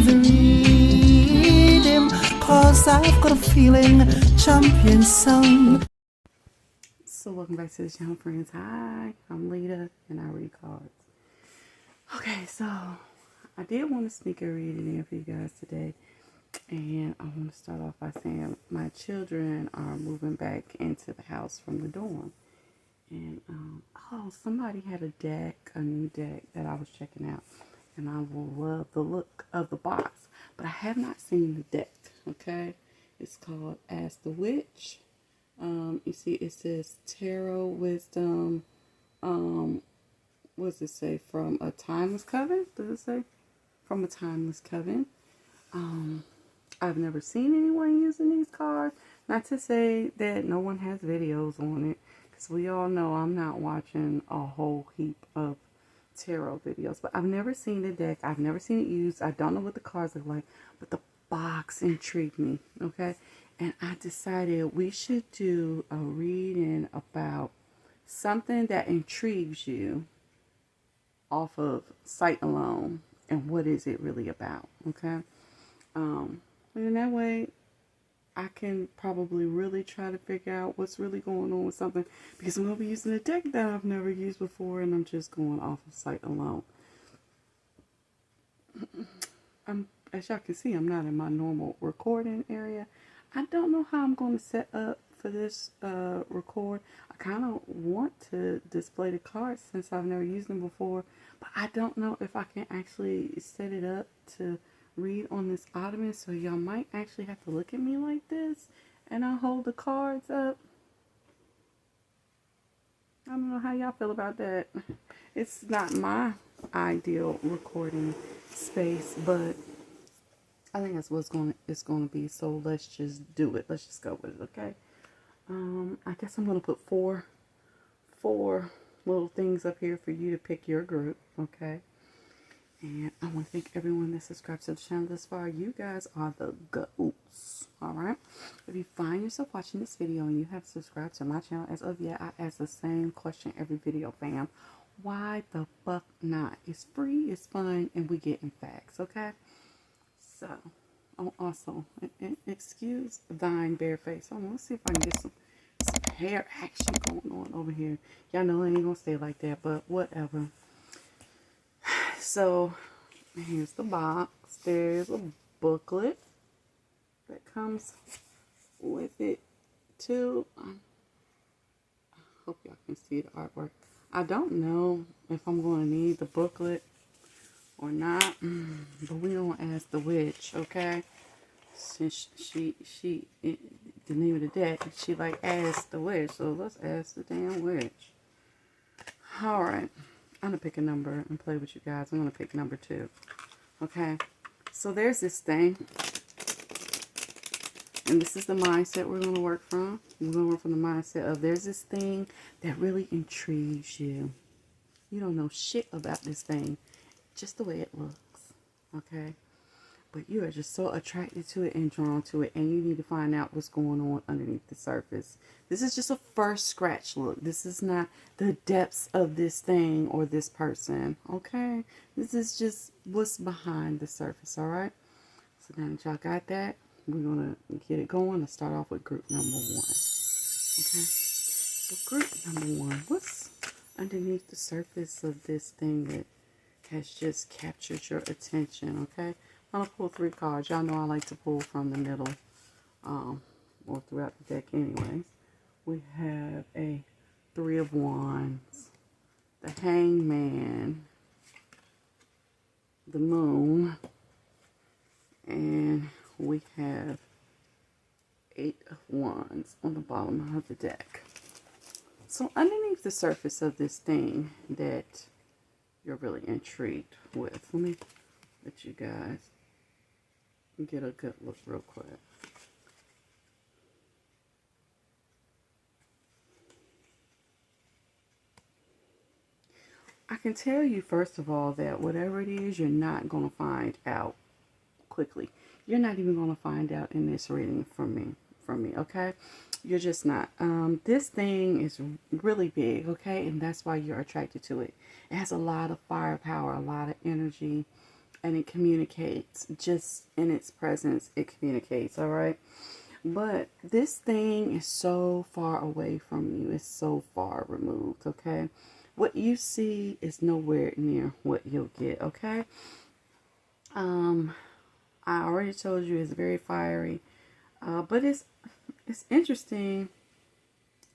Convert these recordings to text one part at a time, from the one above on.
the rhythm, 'cause I've got a feeling champion song. So welcome back to the channel, friends. Hi, I'm Lita and I read cards. Okay, so I did want to sneak a reading in for you guys today. And I want to start off by saying my children are moving back into the house from the dorm. And, oh, somebody had a deck, a new deck that I was checking out. And I will love the look of the box. But I have not seen the deck, okay? It's called Ask the Witch. You see it says Tarot Wisdom. What does it say? From a Timeless Coven? Does it say? From a Timeless Coven. I've never seen anyone using these cards. Not to say that no one has videos on it, because we all know I'm not watching a whole heap of tarot videos. But I've never seen the deck. I've never seen it used. I don't know what the cards look like, but the box intrigued me, okay? And I decided we should do a reading about something that intrigues you off of sight alone, and what is it really about, okay? And in that way, I can probably really try to figure out what's really going on with something, because I'm going to be using a deck that I've never used before, and I'm just going off of sight alone. As y'all can see, I'm not in my normal recording area. I don't know how I'm going to set up for this record. I kind of want to display the cards since I've never used them before, but I don't know if I can actually set it up to read on this ottoman, so y'all might actually have to look at me like this and I'll hold the cards up. I don't know how y'all feel about that. It's not my ideal recording space, but I think that's what's it's going to be, so let's just do it. Let's just go with it, okay? I guess I'm going to put four little things up here for you to pick your group, okay? And I want to thank everyone that subscribed to the channel this far. You guys are the goats, alright? If you find yourself watching this video and you have subscribed to my channel as of yet, I ask the same question every video, fam. Why the fuck not? It's free, it's fun, and we getting facts, okay? So, oh, also, excuse thine bare face. Let's see if I can get some hair action going on over here. Y'all know I ain't gonna stay like that, but whatever. So, here's the box. There's a booklet that comes with it, too. I hope y'all can see the artwork. I don't know if I'm going to need the booklet or not, but we don't ask the witch, okay? Since the name of the deck, she like asked the witch, so let's ask the damn witch. All right. I'm going to pick a number and play with you guys. I'm going to pick number 2. Okay. So there's this thing. And this is the mindset we're going to work from. We're going to work from the mindset of there's this thing that really intrigues you. You don't know shit about this thing. Just the way it looks. Okay. But you are just so attracted to it and drawn to it. And you need to find out what's going on underneath the surface. This is just a first scratch look. This is not the depths of this thing or this person. Okay? This is just what's behind the surface. Alright? So now that y'all got that, we're going to get it going. Let's start off with group number 1. Okay? So group number 1. What's underneath the surface of this thing that has just captured your attention? Okay? I'm going to pull 3 cards. Y'all know I like to pull from the middle, or throughout the deck anyways. We have a 3 of Wands, the Hangman, the Moon, and we have 8 of Wands on the bottom of the deck. So underneath the surface of this thing that you're really intrigued with, let me let you guys get a good look real quick. I can tell you first of all that whatever it is, you're not going to find out quickly. You're not even going to find out in this reading from me, okay? You're just not. This thing is really big, okay? And that's why you're attracted to it. It has a lot of firepower, a lot of energy. and it communicates. Just in its presence, it communicates, all right? But this thing is so far away from you. It's so far removed, okay? What you see is nowhere near what you'll get, okay? I already told you it's very fiery. But it's interesting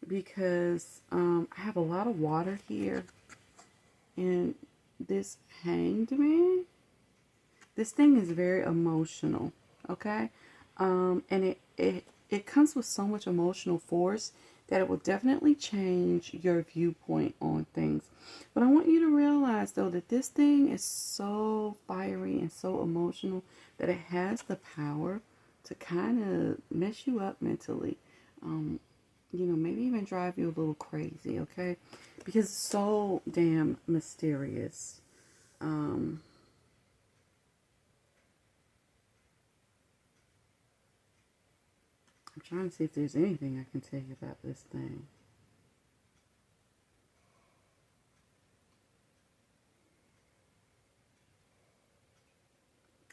because I have a lot of water here. And this hanged man, this thing is very emotional, okay? And it comes with so much emotional force that it will definitely change your viewpoint on things. But I want you to realize, though, that this thing is so fiery and so emotional that it has the power to kind of mess you up mentally. You know, maybe even drive you a little crazy, okay? Because it's so damn mysterious. I'm trying to see if there's anything I can tell you about this thing.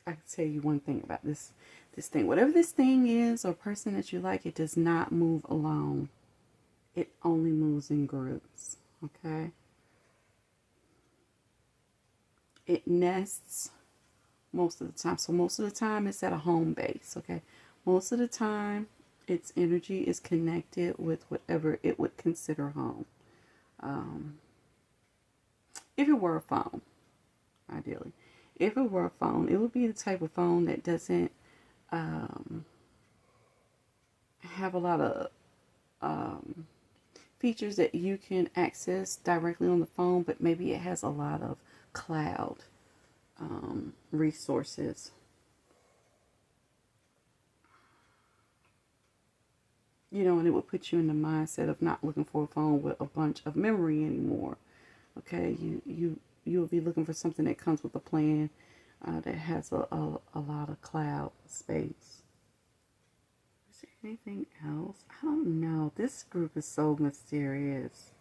I can tell you one thing about this thing. Whatever this thing is or person that you like, it does not move alone. It only moves in groups, okay? It nests most of the time. So most of the time it's at a home base, okay? Most of the time its energy is connected with whatever it would consider home. If it were a phone, ideally. If it were a phone, it would be the type of phone that doesn't have a lot of features that you can access directly on the phone, but maybe it has a lot of cloud resources. You know, and it would put you in the mindset of not looking for a phone with a bunch of memory anymore. Okay, you'll be looking for something that comes with a plan that has a lot of cloud space. Is there anything else? I don't know. This group is so mysterious.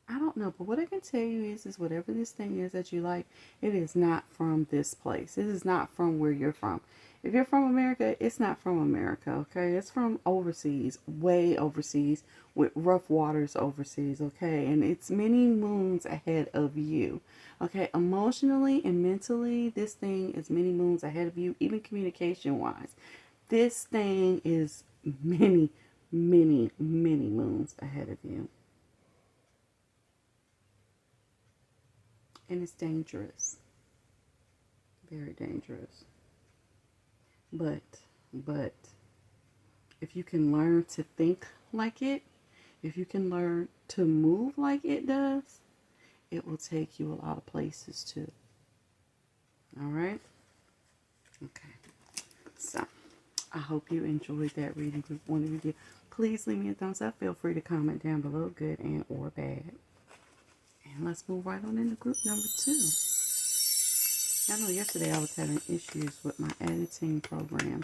I don't know, but what I can tell you is whatever this thing is that you like, it is not from this place. It is not from where you're from. If you're from America, it's not from America, okay? It's from overseas, way overseas, with rough waters overseas, okay? And it's many moons ahead of you, okay? Emotionally and mentally, this thing is many moons ahead of you, even communication-wise. This thing is many, many, many moons ahead of you. And it's dangerous. Very dangerous. But if you can learn to think like it, if you can learn to move like it does, it will take you a lot of places too. All right? Okay. So, I hope you enjoyed that reading group one review. Please leave me a thumbs up. Feel free to comment down below, good and or bad. And let's move right on into group number 2. I know yesterday I was having issues with my editing program.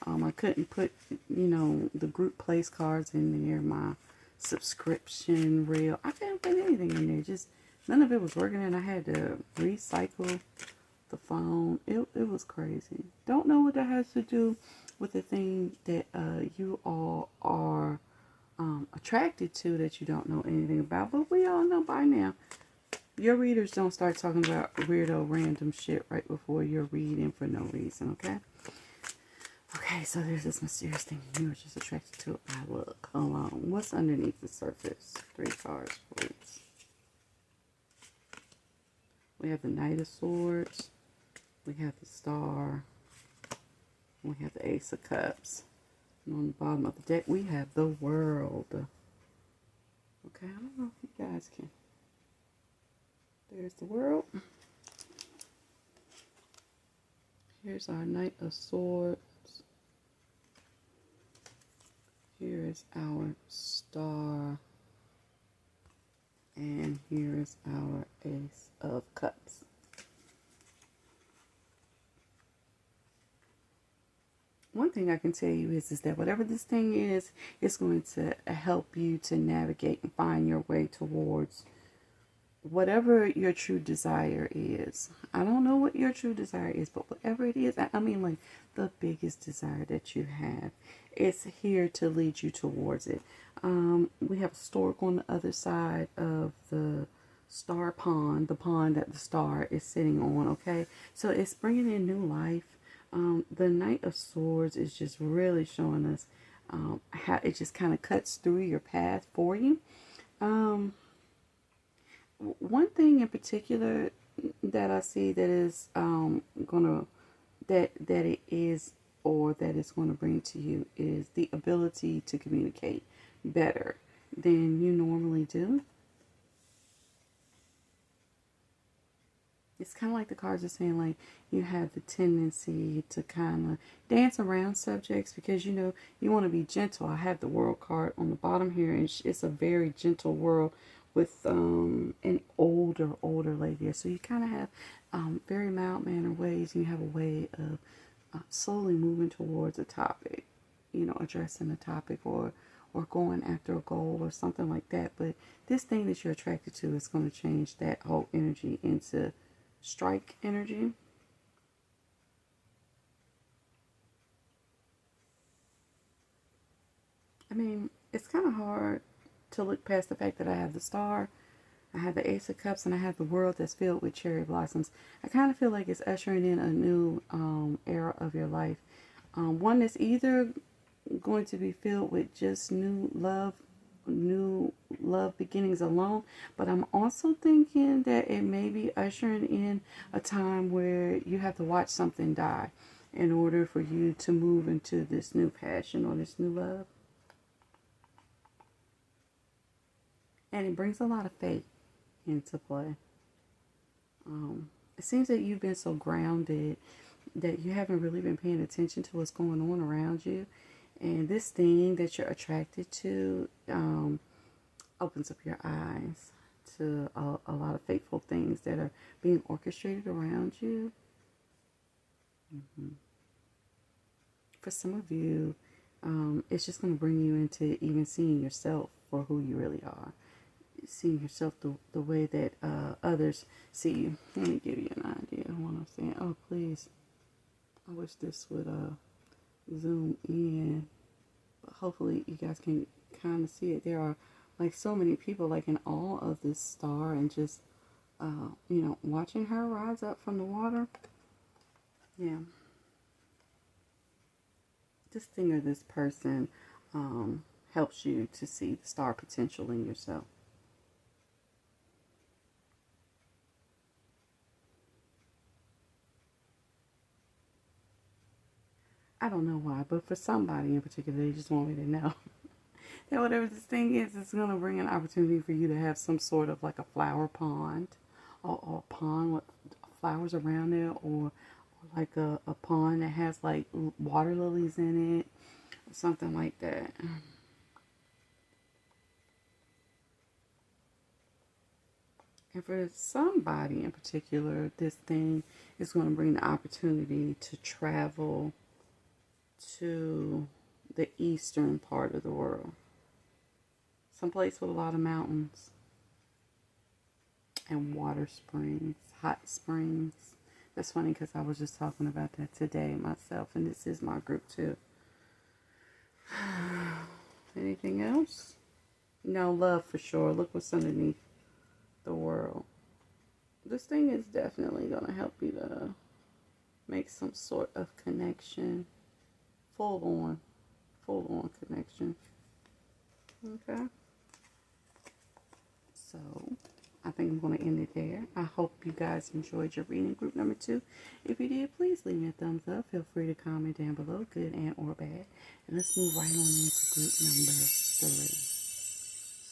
I couldn't put, the group place cards in there, my subscription reel. I couldn't put anything in there. Just none of it was working, and I had to recycle the phone. It was crazy. Don't know what that has to do with the thing that you all are attracted to that you don't know anything about, but we all know by now. Your readers don't start talking about weirdo random shit right before you're reading for no reason, okay? Okay, so there's this mysterious thing. You were just attracted to it by look alone. What's underneath the surface? 3 cards, please. We have the Knight of Swords. We have the Star. We have the Ace of Cups. And on the bottom of the deck, we have the World. Okay, I don't know if you guys can. There's the World. Here's our Knight of Swords. Here is our Star. And here is our Ace of Cups. One thing I can tell you is that whatever this thing is, it's going to help you to navigate and find your way towards whatever your true desire is, I don't know what your true desire is, but whatever it is, I mean, like the biggest desire that you have, it's here to lead you towards it. We have a stork on the other side of the star pond, the pond that the star is sitting on. Okay, so it's bringing in new life. The Knight of Swords is just really showing us how it just kind of cuts through your path for you. One thing in particular that I see that is that it is, or that it's going to bring to you, is the ability to communicate better than you normally do. It's kind of like the cards are saying, like, you have the tendency to kind of dance around subjects because, you know, you want to be gentle. I have the World card on the bottom here, and it's a very gentle world with an older lady. So you kind of have very mild-mannered ways. You have a way of slowly moving towards a topic, you know, addressing a topic, or going after a goal or something like that. But this thing that you're attracted to is going to change that whole energy into strike energy. I mean, it's kind of hard to look past the fact that I have the star, I have the Ace of Cups, and I have the world that's filled with cherry blossoms. I kind of feel like it's ushering in a new era of your life. One that's either going to be filled with just new love beginnings alone, but I'm also thinking that it may be ushering in a time where you have to watch something die in order for you to move into this new passion or this new love. And it brings a lot of faith into play. It seems that you've been so grounded that you haven't really been paying attention to what's going on around you. And this thing that you're attracted to opens up your eyes to a lot of fateful things that are being orchestrated around you. For some of you, it's just going to bring you into even seeing yourself for who you really are. Seeing yourself the way that others see you. Let me give you an idea of what I'm saying. Oh, please. I wish this would zoom in. But hopefully you guys can kind of see it. There are like so many people like in awe of this star, and just, you know, watching her rise up from the water. Yeah. This thing or this person helps you to see the star potential in yourself. I don't know why, but for somebody in particular, they just want me to know that whatever this thing is, it's going to bring an opportunity for you to have some sort of like a flower pond, or a pond with flowers around it, or like a pond that has like water lilies in it, or something like that. And for somebody in particular, this thing is going to bring the opportunity to travel to the eastern part of the world. Someplace with a lot of mountains and water springs, hot springs. That's funny because I was just talking about that today myself, and this is my group too. Anything else? No, love for sure. Look what's underneath the world. This thing is definitely going to help you to make some sort of connection. Full on connection. Okay. So, I think I'm going to end it there. I hope you guys enjoyed your reading, group number 2. If you did, please leave me a thumbs up. Feel free to comment down below, good and or bad. And let's move right on into group number 3.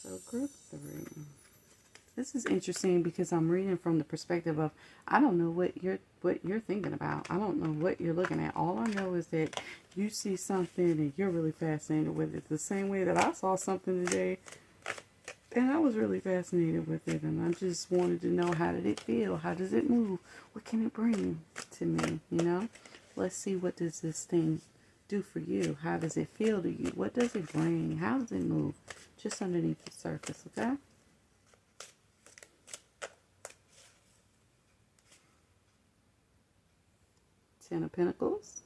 So, group 3. This is interesting because I'm reading from the perspective of, I don't know what you're thinking about. I don't know what you're looking at. All I know is that you see something and you're really fascinated with it. The same way that I saw something today and I was really fascinated with it. And I just wanted to know, how did it feel? How does it move? What can it bring to me? You know, let's see, what does this thing do for you? How does it feel to you? What does it bring? How does it move? Just underneath the surface, okay? Ten of Pentacles,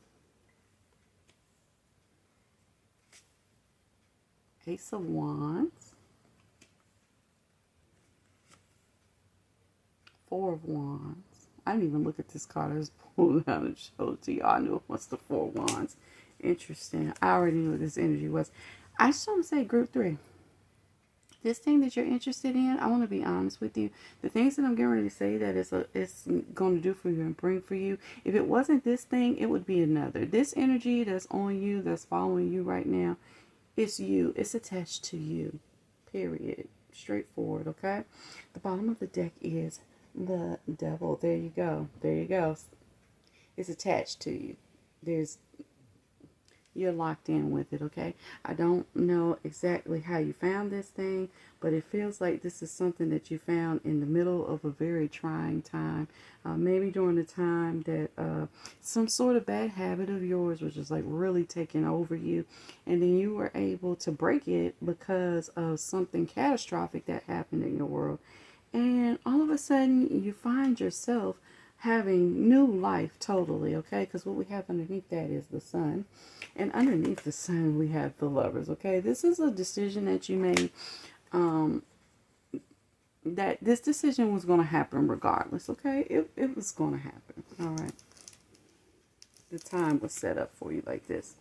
Ace of Wands, Four of Wands. I didn't even look at this card. I just pulled it out and showed it to you. I knew it was the Four of Wands. Interesting. I already knew what this energy was. I just want to say group 3. This thing that you're interested in, I want to be honest with you. The things that I'm getting ready to say that it's going to do for you and bring for you. If it wasn't this thing, it would be another. This energy that's on you, that's following you right now, it's you. It's attached to you. Period. Straightforward, okay? The bottom of the deck is the Devil. There you go. There you go. It's attached to you. You're locked in with it, okay? I don't know exactly how you found this thing, but it feels like this is something that you found in the middle of a very trying time. Maybe during the time that some sort of bad habit of yours was just like really taking over you, and then you were able to break it because of something catastrophic that happened in your world. And all of a sudden, you find yourself having new life totally, okay? Because what we have underneath that is the Sun. And underneath the Sun, we have the Lovers, okay? This is a decision that you made, that this decision was going to happen regardless, okay? It was going to happen, all right? The time was set up for you like this.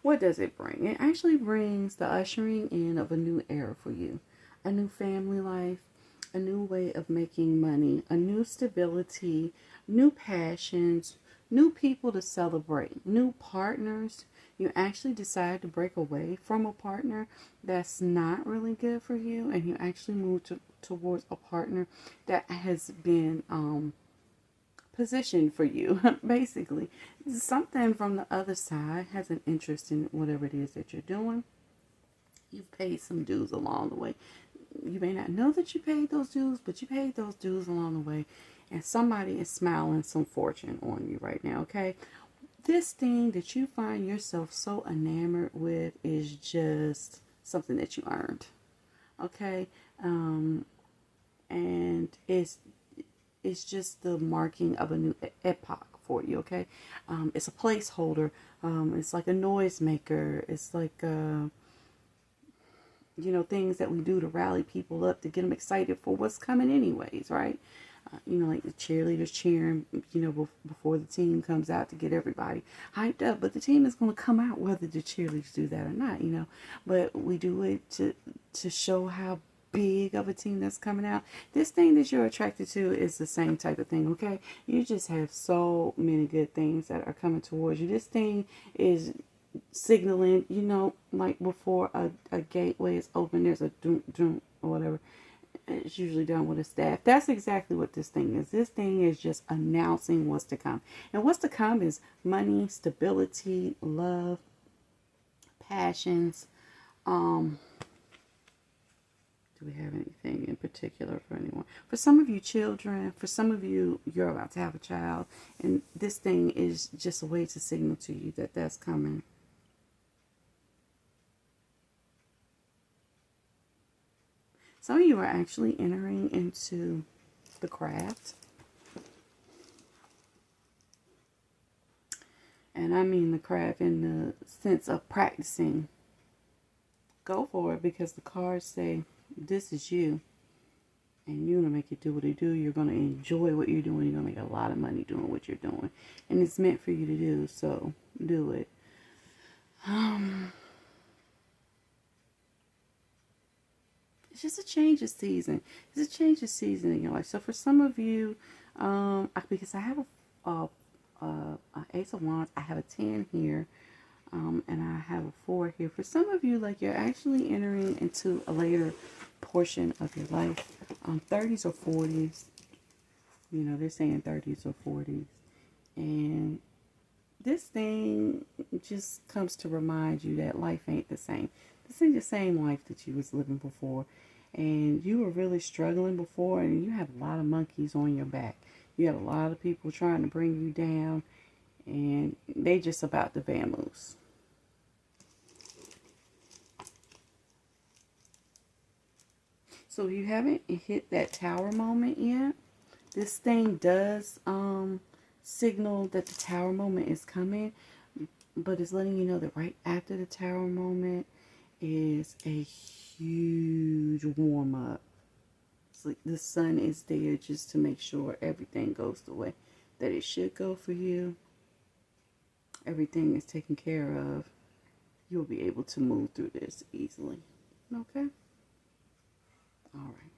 What does it bring? It actually brings the ushering in of a new era for you. A new family life, a new way of making money, a new stability, new passions, new people to celebrate, new partners. You actually decide to break away from a partner that's not really good for you, and you actually move towards a partner that has been positioned for you. Basically, something from the other side has an interest in whatever it is that you're doing. You've paid some dues along the way. You may not know that you paid those dues, but you paid those dues along the way. And somebody is smiling some fortune on you right now, okay? This thing that you find yourself so enamored with is just something that you earned, okay? And it's just the marking of a new epoch for you, okay? It's a placeholder. It's like a noisemaker. It's like things that we do to rally people up, to get them excited for what's coming anyways, right? Like the cheerleaders cheering, before the team comes out to get everybody hyped up. But the team is going to come out whether the cheerleaders do that or not, But we do it to show how big of a team that's coming out. This thing that you're attracted to is the same type of thing, okay? You just have so many good things that are coming towards you. This thing is signaling, like before a gateway is open, there's a doom doom or whatever. It's usually done with a staff. That's exactly what this thing is. This thing is just announcing what's to come. And what's to come is money, stability, love, passions. Do we have anything in particular for anyone? For some of you, children. For some of you, you're about to have a child. And this thing is just a way to signal to you that that's coming. Some of you are actually entering into the craft. And I mean the craft in the sense of practicing. Go for it, because the cards say this is you. And you're going to make it do what it do. You're going to enjoy what you're doing. You're going to make a lot of money doing what you're doing. And it's meant for you to do, so do it. It's just a change of season. It's a change of season in your life. So for some of you, because I have a Ace of Wands, I have a 10 here, and I have a 4 here. For some of you, like, you're actually entering into a later portion of your life, 30s or 40s. They're saying 30s or 40s, and this thing just comes to remind you that life ain't the same. This ain't the same life that you was living before. And you were really struggling before, and you had a lot of monkeys on your back. You had a lot of people trying to bring you down, and they just about to vamoose. So if you haven't hit that tower moment yet, this thing does signal that the Tower moment is coming, but it's letting you know that right after the Tower moment is a huge warm up. So the sun is there just to make sure everything goes the way that it should go for you. Everything is taken care of. You'll be able to move through this easily. Okay? Alright.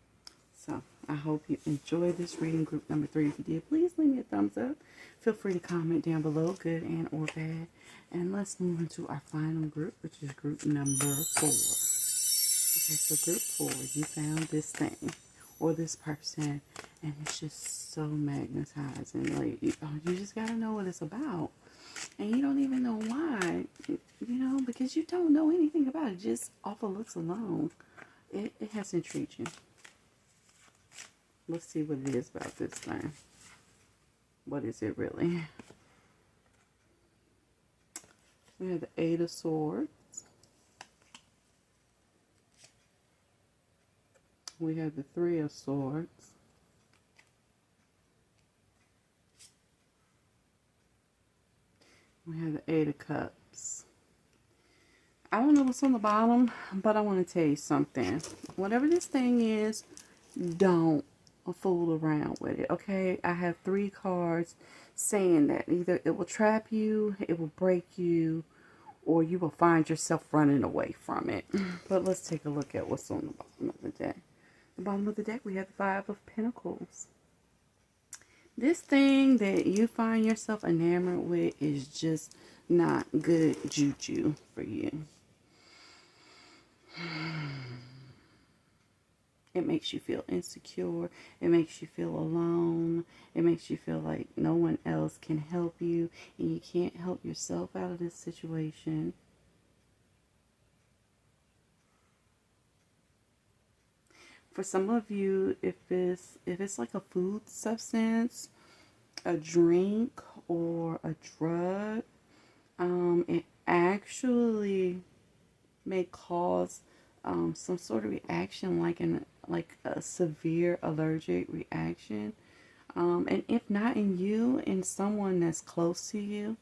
So, I hope you enjoyed this reading, group number 3. If you did, please leave me a thumbs up. Feel free to comment down below, good and or bad. And let's move into our final group, which is group number 4. Okay, so group 4, you found this thing or this person, and it's just so magnetizing. Like, you just gotta know what it's about. And you don't even know why, because you don't know anything about it. Just off of looks alone, it has intrigued you. Let's see what it is about this thing. What is it really? We have the 8 of Swords. We have the 3 of Swords. We have the 8 of Cups. I don't know what's on the bottom, but I want to tell you something. Whatever this thing is, don't fool around with it, okay? I have 3 cards saying that either it will trap you, it will break you, or you will find yourself running away from it. But let's take a look at what's on the bottom of the deck. The bottom of the deck, we have the 5 of Pentacles. This thing that you find yourself enamored with is just not good juju for you. It makes you feel insecure. It makes you feel alone. It makes you feel like no one else can help you, and you can't help yourself out of this situation. For some of you, if it's like a food substance, a drink, or a drug, it actually may cause some sort of reaction, like a severe allergic reaction. And if not in you, in someone that's close to you.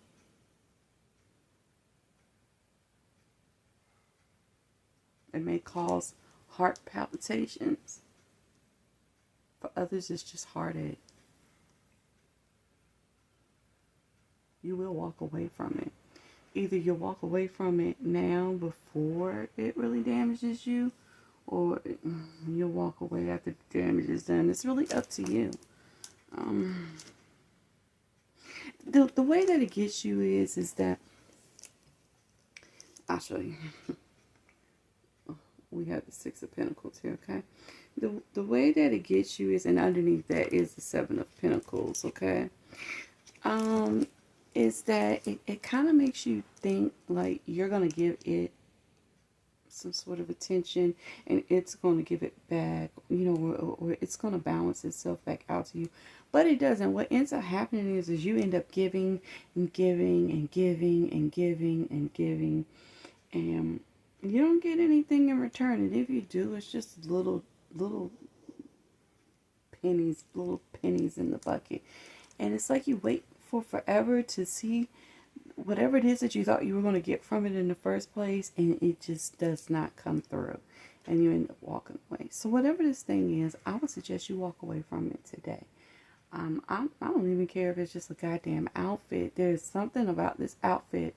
It may cause heart palpitations. For others, it's just heartache. You will walk away from it. Either you'll walk away from it now before it really damages you, or you'll walk away after the damage is done. It's really up to you. The way that it gets you is that, I'll show you. We have the 6 of Pentacles here, okay? The way that it gets you is, and underneath that is the 7 of Pentacles, okay? Is that it kind of makes you think like you're going to give it some sort of attention, and it's going to give it back, or it's going to balance itself back out to you. But it doesn't. What ends up happening is you end up giving and giving and giving and giving and giving, and you don't get anything in return. And if you do, it's just little pennies in the bucket. And it's like you wait for forever to see whatever it is that you thought you were going to get from it in the first place, and it just does not come through, and you end up walking away. So whatever this thing is, I would suggest you walk away from it today. I don't even care if it's just a goddamn outfit. There's something about this outfit.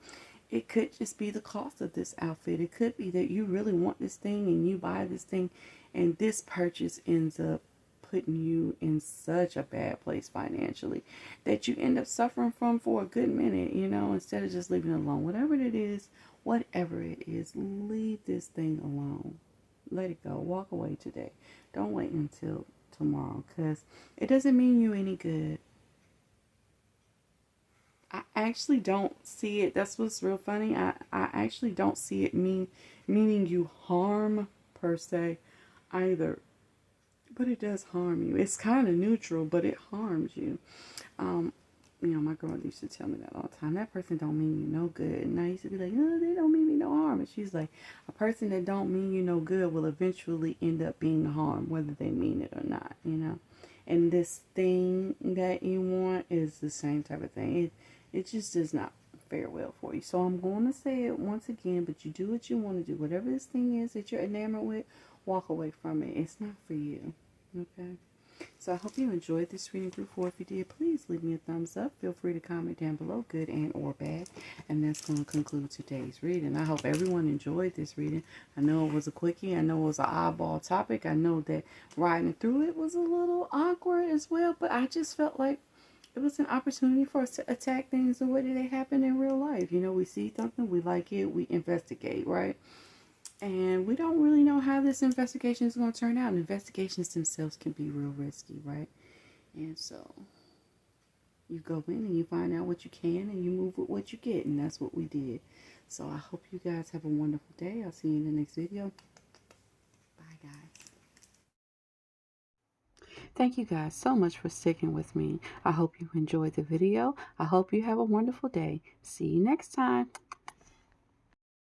It could just be the cost of this outfit. It could be that you really want this thing and you buy this thing, and this purchase ends up putting you in such a bad place financially that you end up suffering from for a good minute, instead of just leaving it alone. Whatever it is, leave this thing alone. Let it go. Walk away today. Don't wait until tomorrow, because it doesn't mean you any good. I actually don't see it. That's what's real funny. I actually don't see it meaning you harm per se either. But it does harm you. It's kind of neutral, but it harms you. My girl used to tell me that all the time. That person don't mean you no good. And I used to be like, oh, they don't mean me no harm. And she's like, a person that don't mean you no good will eventually end up being the harm, whether they mean it or not, And and this thing that you want is the same type of thing. It just does not fare well for you. So I'm going to say it once again, but you do what you want to do. Whatever this thing is that you're enamored with, walk away from it. It's not for you. Okay? So I hope you enjoyed this reading, group 4. If you did, please leave me a thumbs up. Feel free to comment down below, good and or bad. And that's going to conclude today's reading. I hope everyone enjoyed this reading. I know it was a quickie. I know it was an oddball topic. I know that riding through it was a little awkward as well. But I just felt like it was an opportunity for us to attack things the way that they happen in real life. You know, we see something, we like it, we investigate, right? And we don't really know how this investigation is going to turn out. Investigations themselves can be real risky, right? And so you go in and you find out what you can and you move with what you get. And that's what we did. So I hope you guys have a wonderful day. I'll see you in the next video. Bye, guys. Thank you guys so much for sticking with me. I hope you enjoyed the video. I hope you have a wonderful day. See you next time.